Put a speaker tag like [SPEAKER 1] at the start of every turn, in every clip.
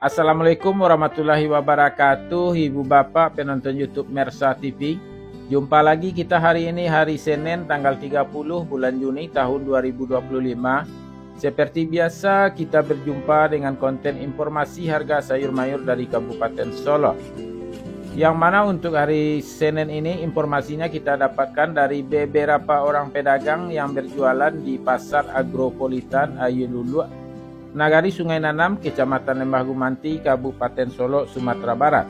[SPEAKER 1] Assalamualaikum warahmatullahi wabarakatuh, Ibu Bapak penonton YouTube Mersa TV. Jumpa lagi kita hari ini, hari Senin tanggal 30 bulan Juni tahun 2025. Seperti biasa kita berjumpa dengan konten informasi harga sayur mayur dari Kabupaten Solo. Yang mana untuk hari Senin ini informasinya kita dapatkan dari beberapa orang pedagang yang berjualan di Pasar Agropolitan Ayilulu, Nagari Sungai Nanam, Kecamatan Lembah Gumanti, Kabupaten Solo, Sumatera Barat.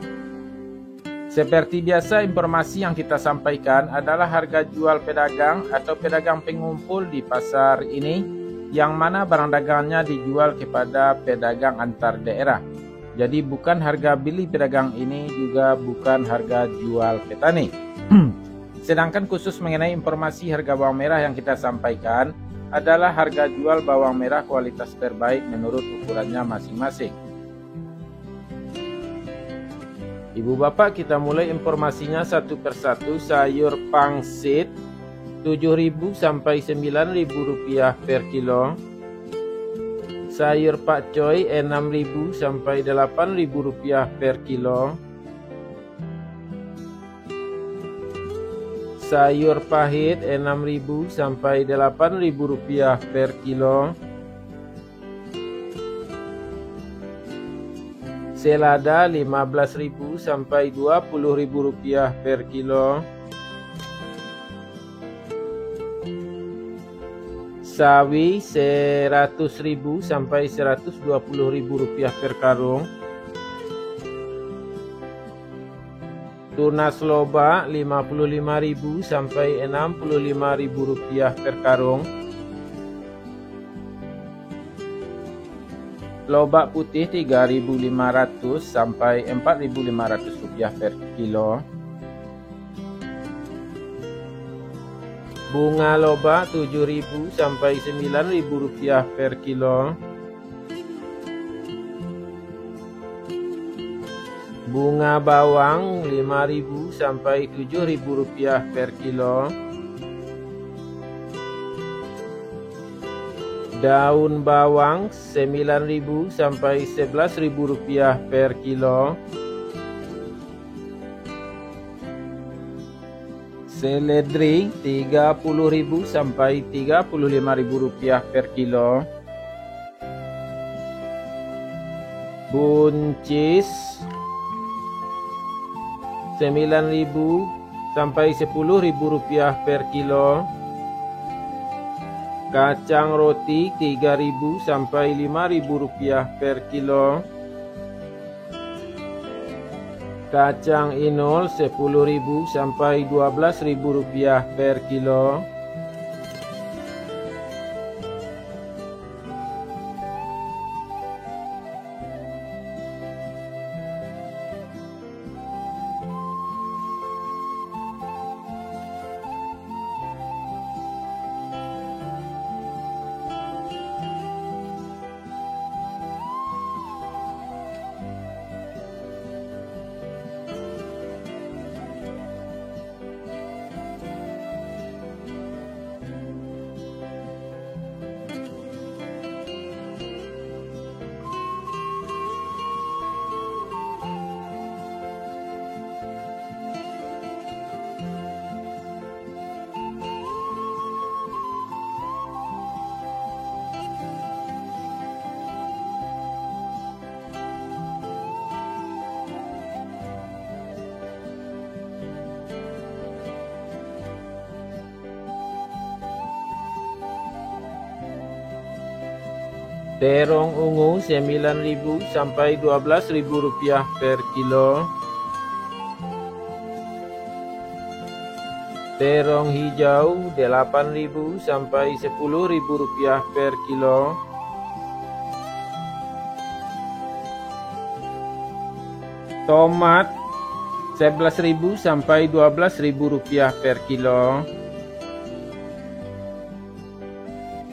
[SPEAKER 1] Seperti biasa, informasi yang kita sampaikan adalah harga jual pedagang atau pedagang pengumpul di pasar ini, yang mana barang dagangannya dijual kepada pedagang antar daerah. Jadi bukan harga beli pedagang ini, juga bukan harga jual petani. Sedangkan khusus mengenai informasi harga bawang merah yang kita sampaikan adalah harga jual bawang merah kualitas terbaik menurut ukurannya masing-masing. Ibu Bapak, kita mulai informasinya satu persatu. Sayur pangsit 7.000 sampai 9.000 rupiah per kilo. Sayur pakcoy 6.000 sampai 8.000 rupiah per kilo. Sayur pahit 6.000 sampai 8.000 rupiah per kilo. Selada 15.000 sampai 20.000 rupiah per kilo. Sawi 100.000 sampai 120.000 rupiah per karung. Tunas loba 55.000 sampai 65.000 rupiah per karung. Lobak putih 3.500 sampai 4.500 rupiah per kilo. Bunga loba 7.000 sampai 9.000 rupiah per kilo. Bunga bawang 5.000 sampai 7.000 rupiah per kilo. Daun bawang 9.000 sampai 11.000 rupiah per kilo. Seledri 30.000 sampai 35.000 rupiah per kilo. Buncis 9.000 sampai 10.000 rupiah per kilo. Kacang roti 3.000 sampai 5.000 rupiah per kilo. Kacang inul 10.000 sampai 12.000 rupiah per kilo. Terong ungu 9.000 sampai 12.000 rupiah per kilo. Terong hijau 8.000 sampai 10.000 rupiah per kilo. Tomat 11.000 sampai 12.000 rupiah per kilo.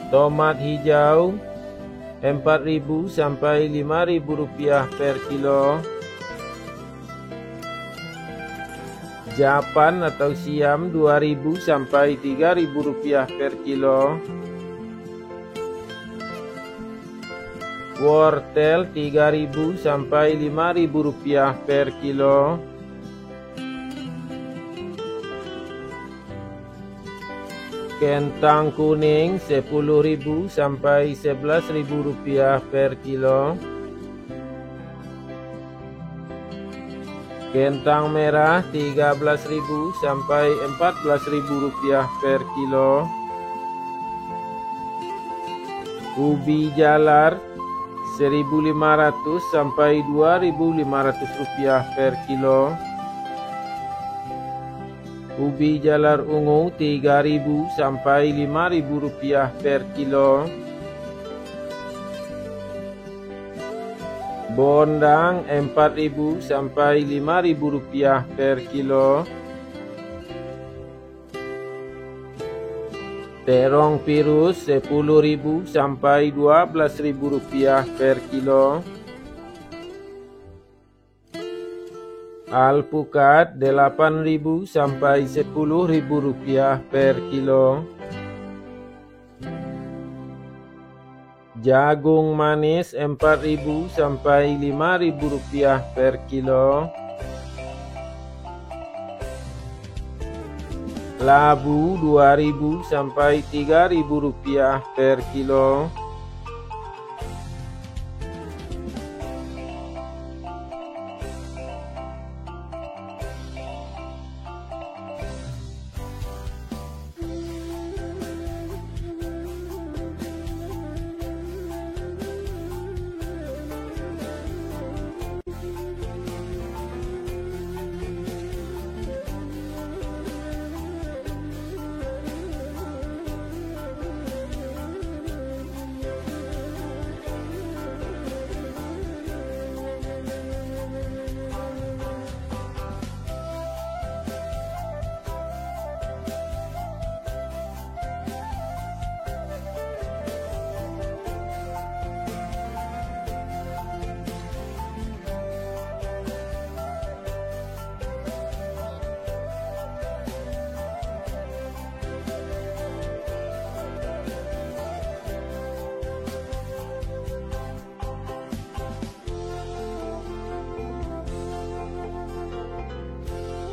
[SPEAKER 1] Tomat hijau 4.000 sampai 5.000 rupiah per kilo. Japan atau siam 2.000 sampai 3.000 rupiah per kilo. Wortel 3.000 sampai 5.000 rupiah per kilo. Kentang kuning 10.000 sampai 11.000 rupiah per kilo. Kentang merah 13.000 sampai 14.000 rupiah per kilo. Ubi jalar 1.500 sampai 2.500 rupiah per kilo. Ubi jalar ungu 3.000 sampai 5.000 rupiah per kilo. Bondang 4.000 sampai 5.000 rupiah per kilo. Terong pirus 10.000 sampai 12.000 rupiah per kilo. Alpukat 8.000 sampai 10.000 rupiah per kilo. Jagung manis 4.000 sampai 5.000 rupiah per kilo. Labu 2.000 sampai 3.000 rupiah per kilo.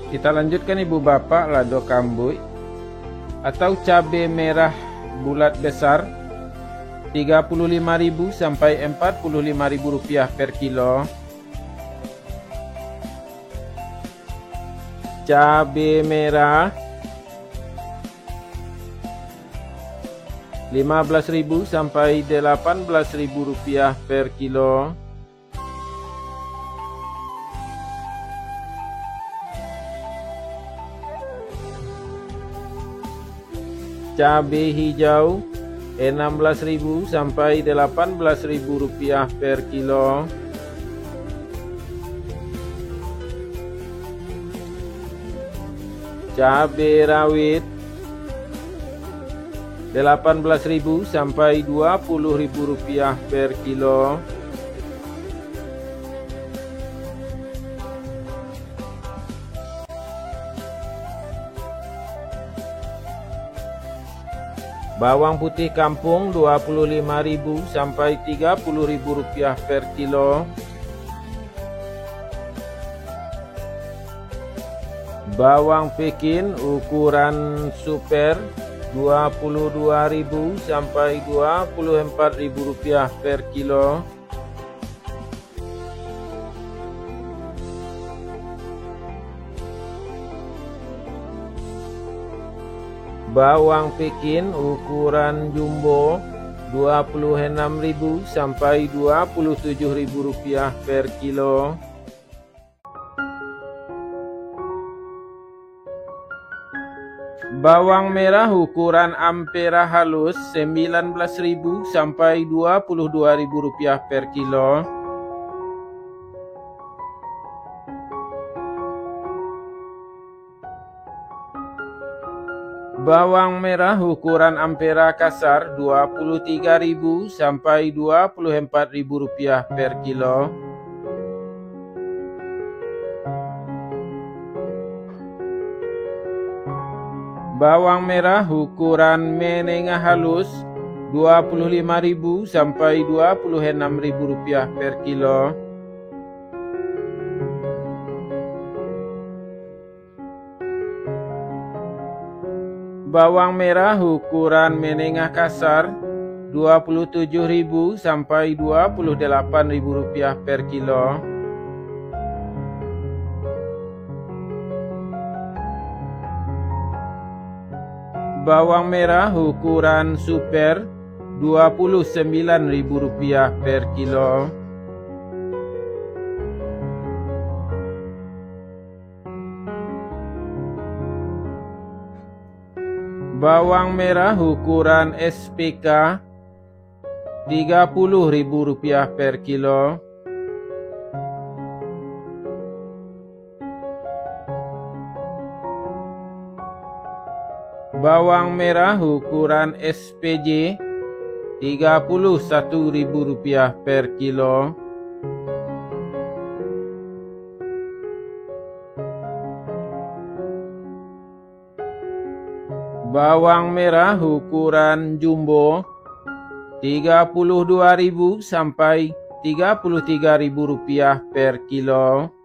[SPEAKER 1] Kita lanjutkan ibu bapak, lado kambuy atau cabai merah bulat besar 35.000 sampai 45.000 rupiah per kilo. Cabai merah 15.000 sampai 18.000 rupiah per kilo. Cabai hijau 16.000 sampai 18.000 rupiah per kilo. Cabai rawit 18.000 sampai 20.000 rupiah per kilo. Bawang putih kampung 25.000 sampai 30.000 rupiah per kilo. Bawang Pekin ukuran super 22.000 sampai 24.000 rupiah per kilo. Bawang Pekin ukuran jumbo 26.000 sampai 27.000 rupiah per kilo. Bawang merah ukuran ampera halus 19.000 sampai 22.000 rupiah per kilo. Bawang merah ukuran ampera kasar 23.000 sampai 24.000 rupiah per kilo. Bawang merah ukuran menengah halus Rp25.000 sampai Rp26.000 per kilo. Bawang merah ukuran menengah kasar Rp27.000 sampai Rp28.000 per kilo. Bawang merah ukuran super Rp29.000 per kilo. Bawang merah ukuran SPK Rp30.000 per kilo. Bawang merah ukuran SPJ Rp31.000 per kilo. Bawang merah ukuran jumbo Rp32.000 sampai Rp33.000 per kilo.